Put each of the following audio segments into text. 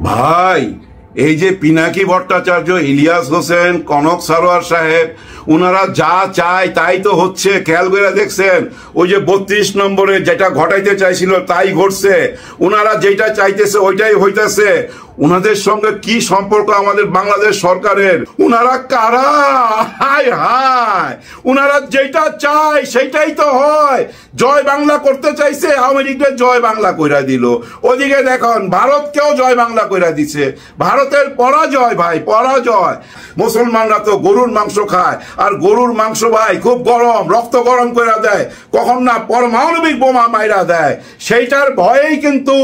ভাই এই যে পিনাকি ভট্টাচার্য, ইলিয়াস হোসেন, কনক সারোয়ার সাহেব, উনারা যা চায় তাই তো হচ্ছে। খেয়াল করে দেখছেন, ওই যে 32 নম্বরে যেটা ঘটাইতে চাইছিল তাই ঘটছে। উনারা যেটা চাইতেছে ওইটাই হইতেছে। উনাদের সঙ্গে কি সম্পর্ক আমাদের বাংলাদেশ সরকারের? উনারা কারা? হায় হায়, উনারা যেটা চায় সেটাই তো হয়। জয় বাংলা করতে চাইছে, আমেরিকা জয় বাংলা কইরা দিল। ওদিকে দেখুন ভারতকেও জয় বাংলা কইরা দিছে। ভারতের পরাজয় ভাই, পরাজয়। মুসলমানরা তো গরুর মাংস খায়, আর গরুর মাংস ভাই খুব গরম, রক্ত গরম করে দেয়, কখন না পারমাণবিক বোমা মাইরা দেয়। সেইটার ভয়েই কিন্তু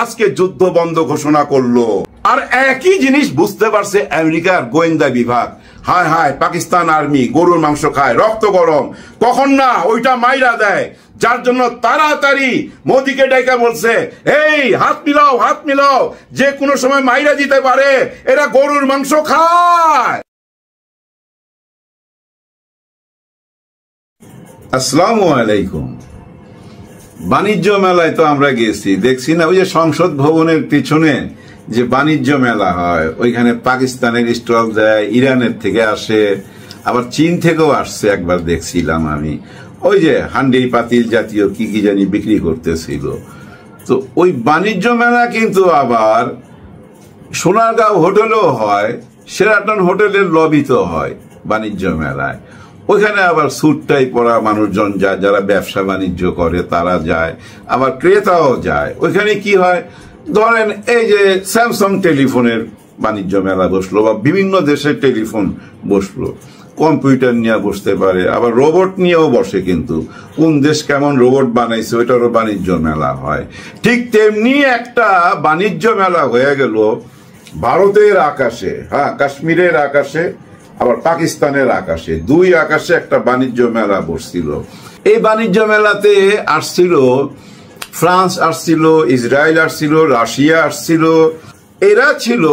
আজকে যুদ্ধ বন্ধ ঘোষণা করলো। আর একই জিনিস বুঝতে পারছে আমেরিকার গোয়েন্দা বিভাগ। হায় হায়, পাকিস্তান আর্মি গরুর মাংস খায়, রক্ত গরম, কখন না ওইটা মাইরা দেয়। যার জন্য তাড়াতাড়ি মোদিকে ডাইকা বলছে, এই হাত মিলাও, হাত মিলাও, যে কোনো সময় মাইরা দিতে পারে, এরা গরুর মাংস খায়। আসসালামু আলাইকুম। বাণিজ্য মেলায় তো আমরা গেছি, দেখছি না ওই যে সংসদ ভবনের পিছনে যে বাণিজ্য মেলা হয়, ওইখানে পাকিস্তানের স্টল দেয়, ইরানের থেকে আসে, আবার চীন থেকেও আসছে একবার দেখছিলাম আমি। ওই যে হান্ডি পাতিল জাতীয় কি কি জানি বিক্রি করতেছিল। তো ওই বাণিজ্য মেলা কিন্তু আবার সোনারগাঁও হোটেলেও হয়, শেরাটন হোটেলের লবিতেও হয় বাণিজ্য মেলায়। ওইখানে আবার স্যুটটাই পরা মানুষজন যায়, যারা ব্যবসা বাণিজ্য করে তারা যায়, আবার ক্রেতাও যায়। ওইখানে কি হয়, ধরেন এই যে স্যামসাং টেলিফোনের বাণিজ্য মেলা বসলো, বা বিভিন্ন দেশের টেলিফোন বসলো, কম্পিউটার নিয়ে বসতে পারে, আবার রোবট নিয়েও বসে। কিন্তু কোন দেশ কেমন রোবট বানাইছে ওইটারও বাণিজ্য মেলা হয়। ঠিক তেমনি একটা বাণিজ্য মেলা হয়ে গেল ভারতের আকাশে, হ্যাঁ, কাশ্মীরের আকাশে, আবার পাকিস্তানের আকাশে, দুই আকাশে একটা বাণিজ্য মেলা বসছিল। এই বাণিজ্য মেলাতে আসছিল ফ্রান্স, আসছিল ইসরায়েল, আসছিল রাশিয়া, আসছিল। এরা ছিল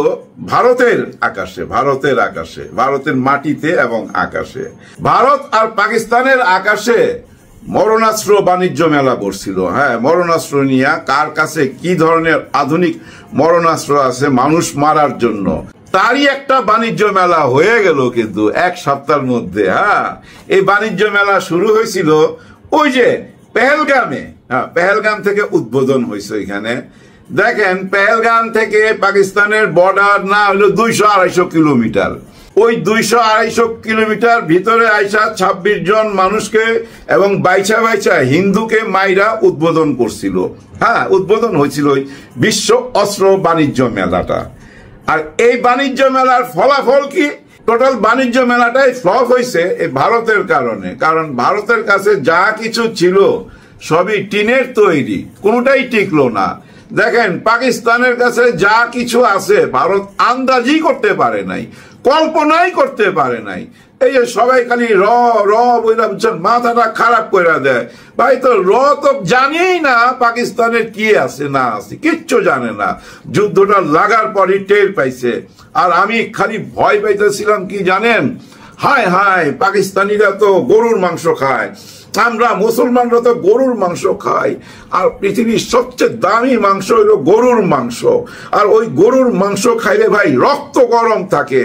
ভারতের আকাশে, ভারতের আকাশে, ভারতের মাটিতে এবং আকাশে। ভারত আর পাকিস্তানের আকাশে মরণাস্ত্র বাণিজ্য মেলা বসছিল। হ্যাঁ, মরণাস্ত্র নিয়ে কার কাছে কি ধরনের আধুনিক মরণাস্ত্র আছে মানুষ মারার জন্য, তারই একটা বাণিজ্য মেলা হয়ে গেল কিন্তু এক সপ্তাহের মধ্যে। হ্যাঁ, এই বাণিজ্য মেলা শুরু হয়েছিল ওই যে পেহেলগামে। হ্যাঁ, পেহেলগাম থেকে উদ্বোধন হয়েছে। এখানে দেখেন, পেহেলগাম থেকে পাকিস্তানের বর্ডার না হলো 200-250 কিলোমিটার। ওই 200-250 কিলোমিটার ভিতরে আইসা 26 জন মানুষকে এবং বাইচা বাইচা হিন্দুকে মাইরা উদ্বোধন করছিল। হ্যাঁ, উদ্বোধন হয়েছিল ওই বিশ্ব অস্ত্র বাণিজ্য মেলাটা। আর এই বাণিজ্য মেলার ফলাফল কি? টোটাল বাণিজ্য মেলাটাই ফ্লপ হয়েছে এই ভারতের কারণে। কারণ ভারতের কাছে যা কিছু ছিল সবই টিনের তৈরি, কোনোটাই টিকলো না। দেখেন, পাকিস্তানের কাছে যা কিছু আছে ভারত আন্দাজই করতে পারে নাই, কল্পনাই করতে পারে নাই। এই যে সবাই খালি র র বইলা বুঝছেন, মাথাটা খারাপ করে দেয়। ভাই তো র তো জানেই না পাকিস্তানের কি আছে না আছে, কিচ্ছু জানে না। যুদ্ধটা লাগার পরই টের পাইছে। আর আমি খালি ভয় পাইতেছিলাম কি জানেন, হায় হায়, পাকিস্তানিরা তো গরুর মাংস খায়, আমরা মুসলমানরা তো গরুর মাংস খাই, আর পৃথিবীর সবচেয়ে দামি মাংস হইল গরুর মাংস। আর ওই গরুর মাংস খাইলে ভাই রক্ত গরম থাকে।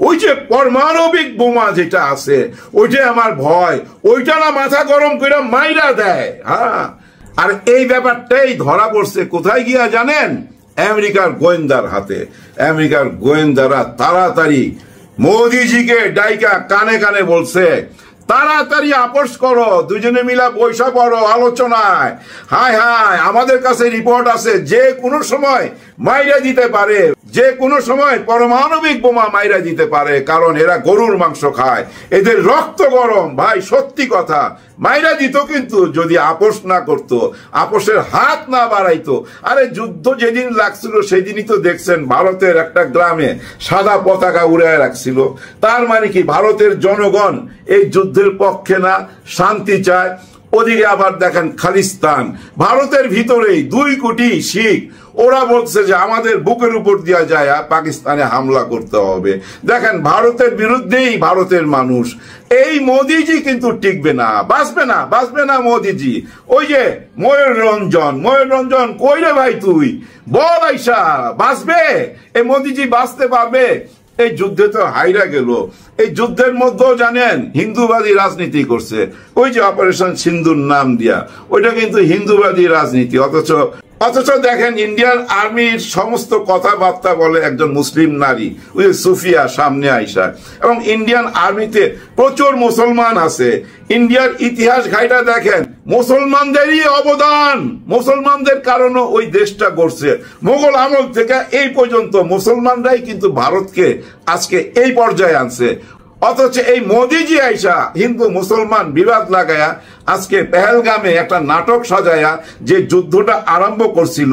ওই যে পারমাণবিক বোমা যেটা আছে ওইটা আমার ভয়, ওইটা না মাথা গরম করে মাইরা দেয়। হ্যাঁ, আর এই ব্যাপারটাই ধরা পড়ছে কোথায় গিয়া জানেন? আমেরিকার গোয়েন্দার হাতে। আমেরিকার গোয়েন্দারা তাড়াতাড়ি মোদিজিকে ডাইকা কানে কানে বলছে, তাড়াতাড়ি আপোষ করো, দুজনে মিলা পয়সা পড়ো আলোচনায়। হায় হায়, আমাদের কাছে রিপোর্ট আছে যে কোনো সময় মাইরা দিতে পারে, যে কোনো সময় পারমাণবিক বোমা মাইরা দিতে পারে, কারণ এরা গরুর মাংস খায়, এদের রক্ত গরম। ভাই সত্যি কথা, মাইরা দিত কিন্তু যদি আপোষ না করতো, আপোষের হাত না বাড়াইতো। আরে যুদ্ধ যেদিন লাগছিল সেদিনই তো দেখছেন ভারতের একটা গ্রামে সাদা পতাকা উড়ায় রাখছিল। তার মানে কি ভারতের জনগণ এই যুদ্ধের পক্ষে না, শান্তি চায়। ওদিকে আবার দেখেন খালিস্তান, ভারতের ভিতরেই 2 কোটি শিখ, ওরা বলছে যে আমাদের বুকের উপর দিয়া যায় পাকিস্তানে হামলা করতে হবে। দেখেন ভারতের বিরুদ্ধেই ভারতের মানুষ। এই মোদিজি কিন্তু টিকবে না, বাঁচবে না মোদিজি। ওই যে ময়ূর রঞ্জন কই রে ভাই, তুই বল আইসা, বাঁচবে এই মোদিজি? বাঁচতে পারবে? এই যুদ্ধে তো হাইরা গেল। এই যুদ্ধের মধ্যেও জানেন হিন্দুবাদী রাজনীতি করছে, ওই যে অপারেশন সিন্ধুর নাম দিয়া, ওইটা কিন্তু হিন্দুবাদী রাজনীতি। অথচ দেখেন ইন্ডিয়ান আর্মির সমস্ত কথাবার্তা বলে একজন মুসলিম নারী, ওই সুফিয়া সামনে আইসা। এবং ইন্ডিয়ান আর্মিতে প্রচুর মুসলমান আছে। ইন্ডিয়ার ইতিহাস ঘাইটা দেখেন, মুসলমানদেরই অবদান, মুসলমানদের কারণে ওই দেশটা গড়ছে। মোগল আমল থেকে এই পর্যন্ত মুসলমানরাই কিন্তু ভারতকে আজকে এই পর্যায়ে আনছে। অথচ এই মোদিজি আইসা হিন্দু মুসলমান বিবাদ লাগায়া আজকে পেহেলগামে একটা নাটক সাজায়া যে যুদ্ধটা আরম্ভ করছিল,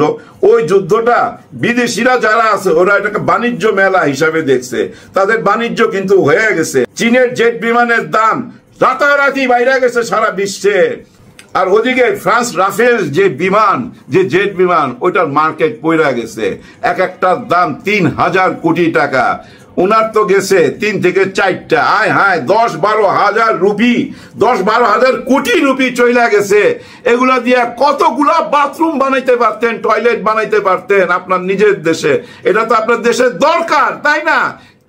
ওই যুদ্ধটা বিদেশিরা যারা আছে ওরা এটাকে বাণিজ্য মেলা হিসাবে দেখছে। তাদের বাণিজ্য কিন্তু হয়ে গেছে। চীনের জেট বিমানের দাম রাতারাতি বাইরে গেছে সারা বিশ্বে। আর ওদিকে ফ্রান্স রাফেল যে জেট বিমান, ওইটার মার্কেট পড়ে গেছে। একটার দাম 3000 কোটি টাকা। উনার তো গেছে 3 থেকে 4টা, আয় হায় 10-12 হাজার রুপি, 10-12 হাজার কোটি রুপি চলে গেছে। এগুলা দিয়ে কতগুলা বাথরুম বানাইতে পারতেন, টয়লেট বানাইতে পারতেন আপনার নিজের দেশে। এটা তো আপনার দেশের দরকার, তাই না?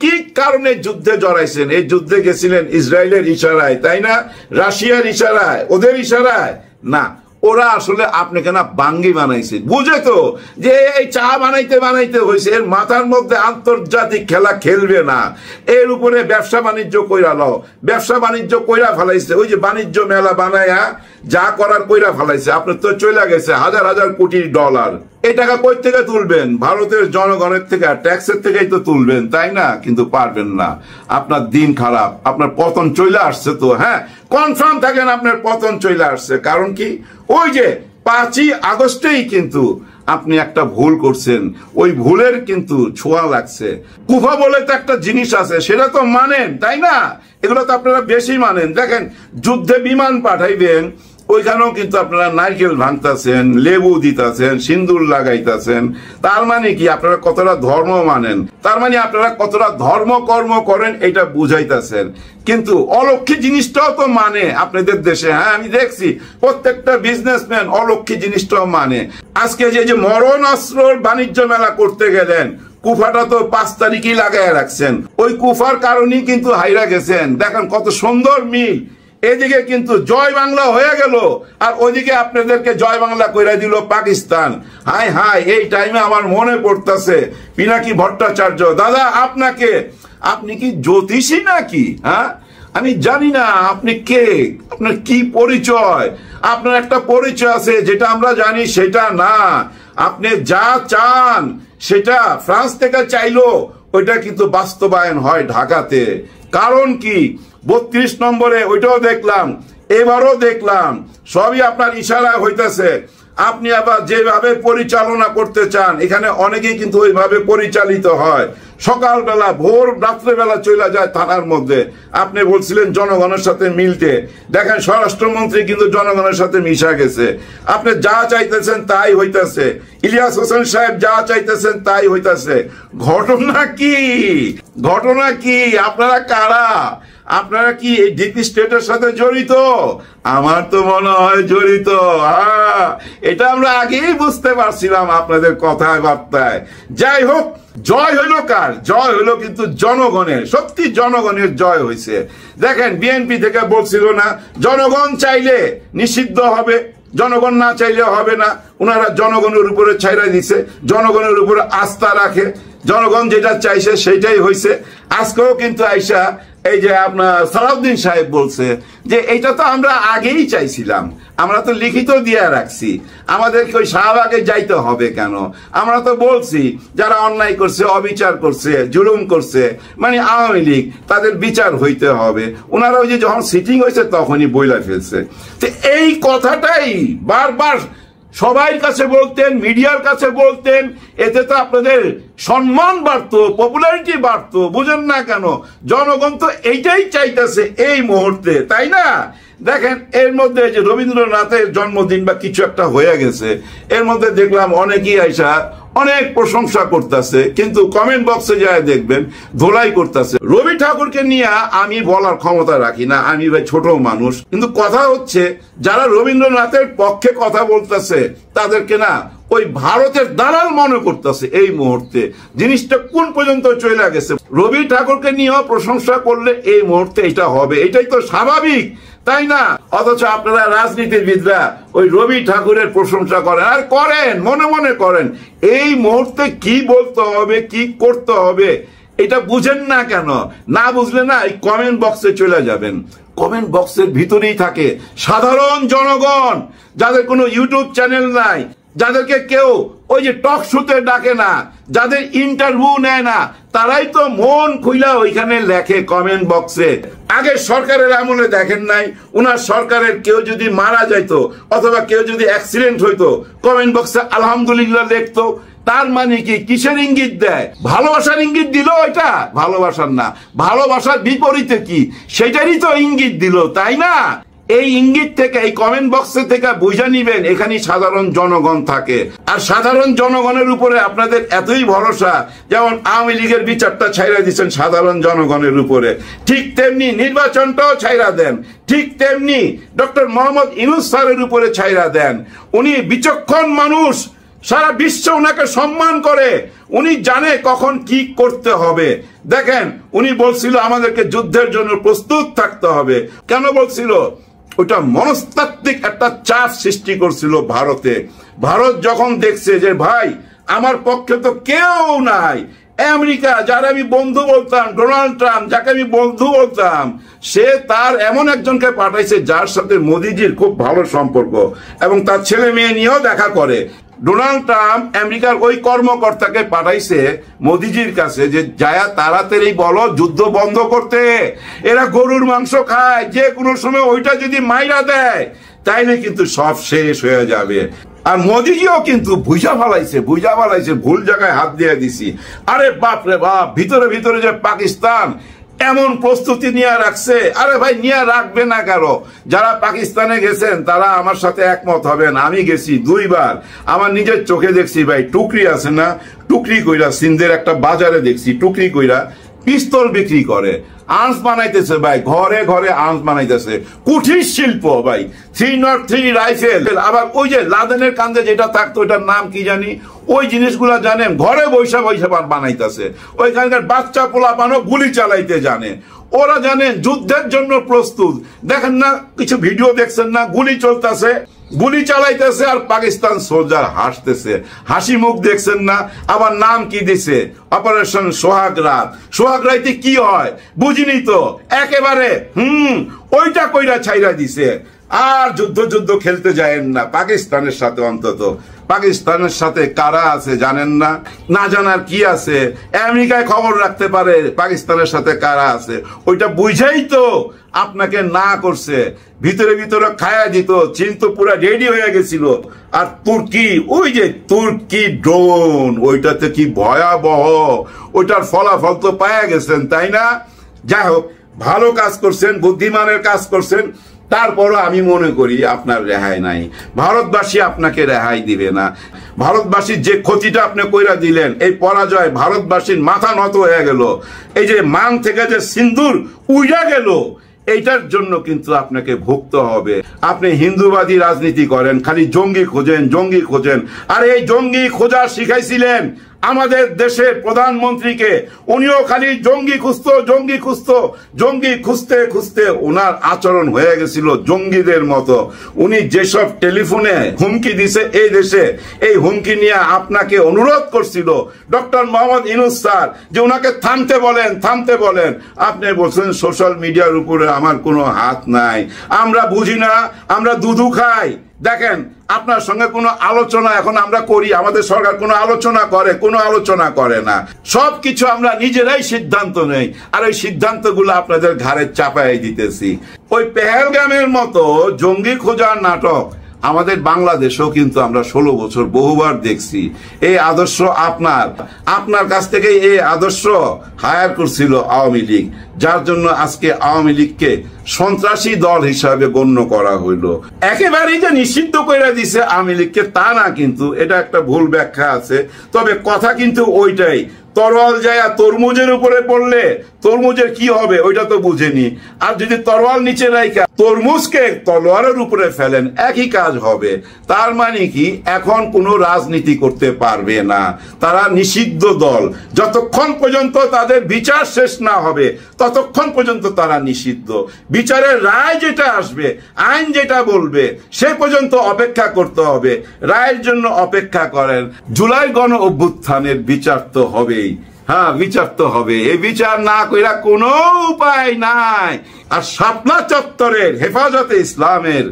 কি কারণে যুদ্ধে জড়াইছেন? এই যুদ্ধে গেছিলেন ইসরায়েলের ইশারায়, তাই না? রাশিয়ার ইশারায়, ওদের ইশারায় না। ওরা আসলে আপনাকে না বাঙ্গি বানাইছে, বুঝে তো যে এই চা বানাইতে হয়েছে। এর মাথার মধ্যে আন্তর্জাতিক খেলা খেলবে না, এর উপরে ব্যবসা বাণিজ্য কইরা লও। ব্যবসা বাণিজ্য কইরা ফেলাইছে, ওই যে বাণিজ্য মেলা বানায়া যা করার কইরা ফেলাইছে। আপনার তো চলে গেছে হাজার হাজার কোটি ডলার। এই টাকা কই থেকে তুলবেন? ভারতের জনগণের থেকে, ট্যাক্সের থেকেই তো তুলবেন, তাই না? কিন্তু পারবেন না। আপনার দিন খারাপ, আপনার পতন চলে আসছে। তো হ্যাঁ, কনফার্ম থাকেন আপনার পতন চলে আসছে। কারণ কি? ওই যে 5ই আগস্টেই কিন্তু আপনি একটা ভুল করছেন, ওই ভুলের কিন্তু ছোঁয়া লাগছে। কুফা বলে তো একটা জিনিস আছে, সেটা তো মানেন, তাই না? এগুলো তো আপনারা বেশি মানেন। দেখেন যুদ্ধে বিমান পাঠাইবেন, ওইখানেও কিন্তু আপনারা নারকেল ভাঙতেছেন, লেবু দিতেছেন, সিন্দুর লাগাইতেছেন। তার মানে কি? আপনারা কতটা ধর্ম মানেন, তার মানে আপনারা কতটা ধর্ম কর্ম করেন, এটা বুঝাইতেছেন। কিন্তু অলক্ষী জিনিসটাও তো মানে আপনাদের দেশে। হ্যাঁ, আমি দেখছি প্রত্যেকটা বিজনেসম্যান অলক্ষী জিনিসটাও মানে। আজকে যে মরণ অস্ত্রর বাণিজ্য মেলা করতে গেলেন, কুফাটা তো 5 তারিখই লাগাই রাখছেন। ওই কুফার কারণেই কিন্তু হাইরা গেছেন। দেখেন কত সুন্দর মিল। এদিকে কিন্তু জয় বাংলা হয়ে গেল, আর ওইদিকে আপনাদেরকে জয় বাংলা কইরা দিল পাকিস্তান। হায় হায়, এই টাইমে আমার মনে পড়তেছে পিনাকি ভট্টাচার্য দাদা, আপনি কি জ্যোতিষী নাকি? হ্যাঁ, আমি জানি না আপনি কে, আপনার কি পরিচয়। আপনার একটা পরিচয় আছে যেটা আমরা জানি, সেটা না। আপনি যা চান সেটা ফ্রান্স থেকে চাইলো, ওইটা কিন্তু বাস্তবায়ন হয় ঢাকাতে। কারণ কি? 32 নম্বরে ওইটাও দেখলাম, এবারও দেখলাম, সবই আপনার ইশারায় হইতেছে। আপনি আবার যেভাবে পরিচালনা করতে চান, এখানে অনেকেই কিন্তু ওইভাবে পরিচালিত হয়। সকালবেলা ভোর রাত্রেবেলা চলে যায় থানার মধ্যে। আপনি বলছিলেন জনগণের সাথে মিলতে, দেখেন স্বরাষ্ট্রমন্ত্রী কিন্তু জনগণের সাথে মিশা গেছে। আপনি যা চাইতেছেন তাই হইতেছে। ইলিয়াস হোসেন সাহেব যা চাইতেছেন তাই হইতেছে। ঘটনা কি? আপনারা কারা? আপনারা কি এই ডিপি স্টেটের সাথে জড়িত? আমার তো মনে হয় জড়িত। এটা আমরা আগেই বুঝতে পারছিলাম আপনাদের কথায় বার্তায়। যাই হোক, জয় হইল কার? জয় হইল কিন্তু জনগণের। সত্যি জনগণের জয় হয়েছে। দেখেন বিএনপি থেকে বলছিল না জনগণ চাইলে নিষিদ্ধ হবে, জনগণ না চাইলে হবে না। ওনারা জনগণের উপরে ছাইরা দিছে, জনগণের উপরে আস্থা রাখে, জনগণ যেটা চাইছে সেটাই হয়েছে। আজকেও কিন্তু আইসা এই যে আপনার সালাউদ্দিন সাহেব বলছে যে এইটা তো আমরা আগেই চাইছিলাম, আমরা তো লিখিত দিয়ে রাখছি, আমাদেরকে ওই শাহবাগে যাইতে হবে কেন? আমরা তো বলছি যারা অন্যায় করছে, অবিচার করছে, জুলুম করছে, মানে আওয়ামী লীগ, তাদের বিচার হইতে হবে। ওনারা ওই যে যখন সিটিং হয়েছে তখনই বইলা ফেলছে। তো এই কথাটাই বারবার সবাই কাছে বলতেন, মিডিয়ার কাছে বলতেন, এতে তো আপনাদের সম্মান বাড়তো, পপুলারিটি বাড়তো। বুঝেন না কেন? জনগণ তো এইটাই চাইতেছে এই মুহূর্তে, তাই না? দেখেন এর মধ্যে যে রবীন্দ্রনাথের জন্মদিন বা কিছু একটা হয়ে গেছে, এর মধ্যে দেখলাম অনেকেই আইসা অনেক প্রশংসা করতেছে, কিন্তু কমেন্ট বক্সে যায় দেখবেন ধোলাই করতেছে। রবি ঠাকুরকে নিয়ে আমি বলার ক্ষমতা রাখি না, আমি ভাই ছোট মানুষ, কিন্তু কথা হচ্ছে যারা রবীন্দ্রনাথের পক্ষে কথা বলতেছে তাদেরকে না ওই ভারতের দালাল মনে করতেছে। এই মুহূর্তে জিনিসটা কোন পর্যন্ত চলে গেছে। রবি ঠাকুরকে নিয়েও প্রশংসা করলে এই মুহূর্তে এটা হবে, এটাই তো স্বাভাবিক, তাই না? অথচ আপনারা রাজনীতিবিদরা ওই রবি ঠাকুরের প্রশংসা করেন, আর করেন মনে মনে করেন। এই মুহূর্তে কি বলতে হবে, কি করতে হবে এটা বুঝেন না কেন? না বুঝলে না এই কমেন্ট বক্সে চলে যাবেন। কমেন্ট বক্সের ভিতরেই থাকে সাধারণ জনগণ, যাদের কোনো ইউটিউব চ্যানেল নাই, যাদেরকে কেউ ওই যে টক শোতে ডাকে না, যাদের ইন্টারভিউ নেয় না, তারাই তো মন খুইলা ওইখানে লেখে কমেন্ট বক্সে। আগে সরকারের আমলে দেখেন নাই, উনার সরকারের কেউ যদি মারা যাইতো অথবা কেউ যদি অ্যাক্সিডেন্ট হইতো, কমেন্ট বক্সে আলহামদুলিল্লাহ লিখতো। তার মানে কি, কিসের ইঙ্গিত দেয়? ভালোবাসার ইঙ্গিত দিল। এটা ভালোবাসার না, ভালোবাসার বিপরীতে কি সেটারই তো ইঙ্গিত দিল, তাই না? এই ইঙ্গিত থেকে, এই কমেন্ট বক্সে থেকে বুঝে নিবেন এখানে সাধারণ জনগণ থাকে। আর সাধারণ জনগণের উপরে আপনাদের এতই ভরসা, যেমন আওয়ামী লীগের বিচারটা ছাইরা দিচ্ছেন সাধারণ জনগণের উপরে, ঠিক তেমনি নির্বাচনটাও ছাইরা দেন, ঠিক তেমনি ডক্টর মোহাম্মদ ইউনূস স্যারের উপরে ছাইরা দেন। উনি বিচক্ষণ মানুষ, সারা বিশ্ব ওনাকে সম্মান করে, উনি জানে কখন কি করতে হবে। দেখেন উনি বলছিল আমাদেরকে যুদ্ধের জন্য প্রস্তুত থাকতে হবে। কেন বলছিল? ওটা মনস্তাত্ত্বিক একটা চাপ সৃষ্টি করছিল ভারতে। ভারত যখন দেখছে যে ভাই আমার পক্ষে তো কেউ নাই, আমেরিকা যারা আমি বন্ধু বলতাম, ডোনাল্ড ট্রাম্প যাকে আমি বন্ধু বলতাম, সে তার এমন একজনকে পাঠাইছে যার সাথে মোদিজির খুব ভালো সম্পর্ক এবং তার ছেলে মেয়ে নিয়েও দেখা করে। ডোনাল্ড ট্রাম্প আমেরিকার ওই কর্মকর্তাকে পাঠাইছে মোদিজির কাছে যে যায়া তাড়াতাড়ি বলো যুদ্ধ বন্ধ করতে, এরা গরুর মাংস খায়, যে কোনো সময় ওইটা যদি মাইরা দেয় তাইলে কিন্তু সব শেষ হয়ে যাবে। আর মোদিজিও কিন্তু বুঝা ফালাইছে, ভুল জায়গায় হাত দিয়ে দিছি। আরে বাপ রে বাপ, ভিতরে ভিতরে যে পাকিস্তান এমন প্রস্তুতি নিয়ে রাখছে, আরে ভাই নিয়ে রাখবে না কারো। যারা পাকিস্তানে গেছেন তারা আমার সাথে একমত হবেন, আমি গেছি 2 বার, আমার নিজের চোখে দেখছি ভাই। টুকরি আছে না, টুকরি কইরা সিন্ধের একটা বাজারে দেখছি, টুকরি কইরা পিস্তল বিক্রি করে, আর্মস বানাইতেছে ভাই, ঘরে ঘরে আর্মস বানাইতেছে, কুঠির শিল্প ভাই। 303 রাইফেল, আবার ওই যে লাদেনের কান্দে যেটা থাকতো ওইটার নাম কি জানি, ওই জিনিসগুলা জানেন ঘরে বৈশা বৈশা বানাইতেছে। ওইখানকার বাচ্চা পোলাপানো গুলি চালাইতে জানে, ওরা জানেন যুদ্ধের জন্য প্রস্তুত। দেখেন না কিছু ভিডিও দেখছেন না, গুলি চলতেছে, গুলি চালাইতেছে আর পাকিস্তান সোলজার হাসতেছে, হাসি মুখ দেখছেন না? আবার নাম কি দিছে, অপারেশন সোহাগ রাত। সোহাগ রাতে কি হয় বুঝিনি তো, একেবারে ওইটা কইরা ছাইরা দিছে। আর যুদ্ধ খেলতে যায়েন না পাকিস্তানের সাথে। অন্তত পাকিস্তানের সাথে কারা আছে জানেন না? না জানার কি আছে, আমেরিকায় খবর রাখতে পারে পাকিস্তানের সাথে কারা আছে, ওইটা বুঝাই তো আপনাকে না করছে, ভিতরে ভিতরে খায়া দিত। চীন তো পুরো রেডি হয়ে গেছিল। আর তুর্কি, ওই যে তুর্কি ড্রোন, ওইটাতে কি ভয়াবহ, ওইটার ফলাফল তো পাওয়া গেছেন, তাই না? যাই হোক, ভালো কাজ করছেন, বুদ্ধিমানের কাজ করছেন, তারপরও আমি মনে করি আপনার রেহাই নাই। ভারতবাসী আপনাকে রেহাই দিবে না। ভারতবাসীর যে ক্ষতিটা আপনি কইরা দিলেন, এই পরাজয় ভারতবাসীর মাথা নত হয়ে গেল, এই যে মান থেকে যে সিন্দুর উইড়া গেল, এইটার জন্য কিন্তু আপনাকে ভুগতে হবে। আপনি হিন্দুবাদী রাজনীতি করেন, খালি জঙ্গি খোঁজেন। আর এই জঙ্গি খোঁজা শিখাইছিলেন আমাদের দেশের প্রধানমন্ত্রীকে। উনিও খালি জঙ্গি খুঁজতে খুঁজতে ওনার আচরণ হয়ে গেছিল জঙ্গিদের মতো। উনি যেসব টেলিফোনে হুমকি দিছে এই দেশে, এই হুমকি নিয়ে আপনাকে অনুরোধ করছিল ডক্টর মোহাম্মদ ইউনূস স্যার যে ওনাকে থামতে বলেন। আপনি বলছেন সোশ্যাল মিডিয়ার উপরে আমার কোনো হাত নাই, আমরা বুঝি না, আমরা দুধু খাই। দেখেন আপনার সঙ্গে কোনো আলোচনা এখন আমরা করি, আমাদের সরকার কোনো আলোচনা করে না, সবকিছু আমরা নিজেরাই সিদ্ধান্ত নেই। আর ওই সিদ্ধান্তগুলো আপনাদের ঘাড়ে চাপাই দিতেছি। ওই পেহেলগামের মতো জঙ্গি খোঁজার নাটক আমাদের বাংলাদেশেও কিন্তু আমরা 16 বছর বহুবার দেখছি এই আদর্শ আপনার কাছ থেকে এই আদর্শ হায়ার করছিল আওয়ামী লীগ, যার জন্য আজকে আওয়ামী লীগকে সন্ত্রাসী দল হিসাবে গণ্য করা হইল। একেবারেই যে নিষিদ্ধ করে দিছে আওয়ামী লীগকে তা না, কিন্তু এটা একটা ভুল ব্যাখ্যা আছে। তবে কথা কিন্তু ওইটাই, তরোয়াল যায় তরমুজের উপরে পড়লে তরমুজের কি হবে ওইটা তো বুঝেনি, আর যদি তরোয়াল নিচে রাখা তরমুজকে তলোয়ারের উপরে ফেলেন একই কাজ হবে। তার মানে কি এখন কোনো রাজনীতি করতে পারবে না, তারা নিষিদ্ধ দল। যতক্ষণ পর্যন্ত তাদের বিচার শেষ না হবে ততক্ষণ পর্যন্ত তারা নিষিদ্ধ। বিচারের রায় যেটা আসবে, আইন যেটা বলবে সে পর্যন্ত অপেক্ষা করতে হবে। রায়ের জন্য অপেক্ষা করেন। জুলাই গণ অভ্যুত্থানের বিচার তো হবেই, হ্যাঁ বিচার তো হবে। এই বিচার না কইরা কোনো উপায় নাই। আর শাপলা চত্বরের হেফাজতে ইসলামের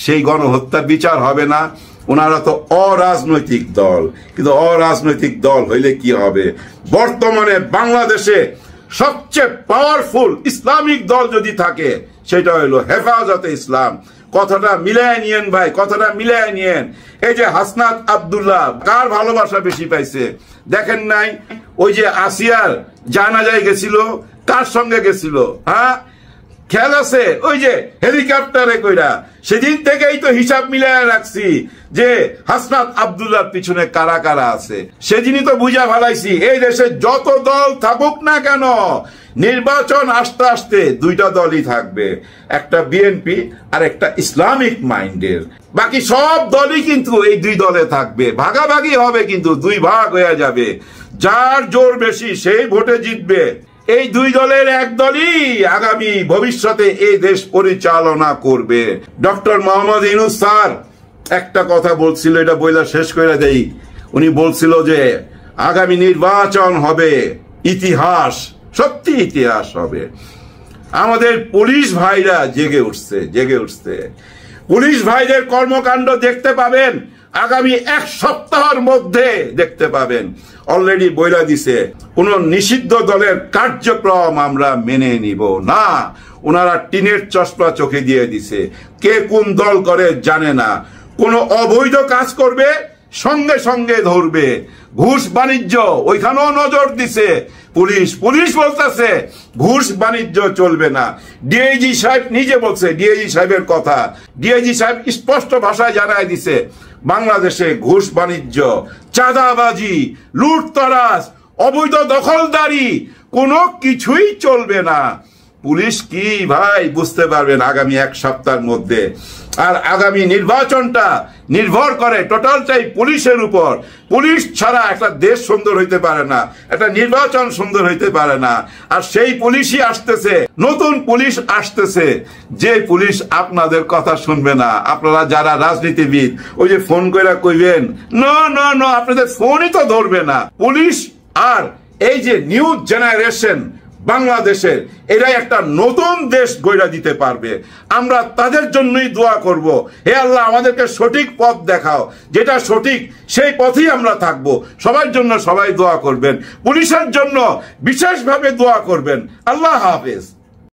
সেই গণহত্যার বিচার হবে না। ওনারা তো অরাজনৈতিক দল, কিন্তু অরাজনৈতিক দল হইলে কি হবে? বর্তমানে বাংলাদেশে সবচেয়ে পাওয়ারফুল ইসলামিক দল যদি থাকে সেটা হইল হেফাজতে ইসলাম। কথাটা মিলাই নিয়েন ভাই, কথাটা মিলাই নিয়েন। এই যে হাসনাত আব্দুল্লাহ কার ভালোবাসা বেশি পাইছে দেখেন নাই? ওই যে আসিয়ার জানাজায় গেছিল, কার সঙ্গে গেছিল? হ্যাঁ খেয়াল আছে? ওই যে হেলিকপ্টারে কইরা। সেদিন থেকেই তো হিসাব মিলাই রাখছি যে হাসনাত আব্দুল্লাহর পিছনে কারা কারা আছে। সেদিনই তো বুঝা ফেলাইছি এই দেশে যত দল থাকুক না কেন, নির্বাচন আসতে আসতে দুইটা দলই থাকবে, একটা বিএনপি আর একটা ইসলামিক মাইন্ডের। বাকি সব দলই কিন্তু এই দুই দলে থাকবে, ভাগাভাগি হবে, কিন্তু দুই ভাগ হয়ে যাবে। যার জোর বেশি সেই ভোটে জিতবে। এই দুই দলের এক দলই আগামী ভবিষ্যতে এই দেশ পরিচালনা করবে। ডক্টর মোহাম্মদ ইউনূস স্যার একটা কথা বলছিল, এটা বইলা শেষ করে দেই। উনি বলছিল যে আগামী নির্বাচন হবে ইতিহাস, সত্যি ইতিহাস হবে। আমাদের পুলিশ ভাইরা জেগে উঠছে। পুলিশ ভাইদের কর্মকাণ্ড দেখতে পাবেন আগামী এক সপ্তাহের মধ্যে দেখতে পাবেন। অলরেডি বইলা দিছে কোন নিষিদ্ধ দলের কার্যক্রম আমরা মেনে নিব না। ওনারা টিনের চশমা চোখে দিয়ে দিছে, কে কোন দল করে জানে না। কোন অবৈধ কাজ করবে সঙ্গে সঙ্গে ধরবে। ঘুষ বাণিজ্য ওইখানেও নজর দিছে পুলিশ বলতেছে ঘুষ বাণিজ্য চলবে না। ডিআইজি সাহেব নিজে বলছে, ডিআইজি সাহেবের কথা, ডিআইজি সাহেব স্পষ্ট ভাষায় জানায় দিছে বাংলাদেশে ঘুষ বাণিজ্য, চাঁদাবাজি, লুটতরাজ, অবৈধ দখলদারি কোনো কিছুই চলবে না। পুলিশ কি ভাই বুঝতে পারবেন আগামী এক সপ্তাহের মধ্যে। আর আগামী নির্বাচনটা নির্ভর করে টোটালটাই পুলিশের উপর। পুলিশ ছাড়া একটা দেশ সুন্দর হইতে পারে না, একটা নির্বাচন সুন্দর হইতে পারে না। আর সেই পুলিশই আসতেছে, নতুন পুলিশ আসতেছে, যে পুলিশ আপনাদের কথা শুনবে না। আপনারা যারা রাজনীতিবিদ ওই যে ফোন করে কইবেন নো আপনাদের ফোনই তো ধরবে না পুলিশ। আর এই যে নিউ জেনারেশন বাংলাদেশের, এরাই একটা নতুন দেশ গড়ে দিতে পারবে। আমরা তাদের জন্যই দোয়া করব, হে আল্লাহ আমাদেরকে সঠিক পথ দেখাও, যেটা সঠিক সেই পথেই আমরা থাকব। সবার জন্য সবাই দোয়া করবেন, পুলিশের জন্য বিশেষভাবে দোয়া করবেন। আল্লাহ হাফেজ।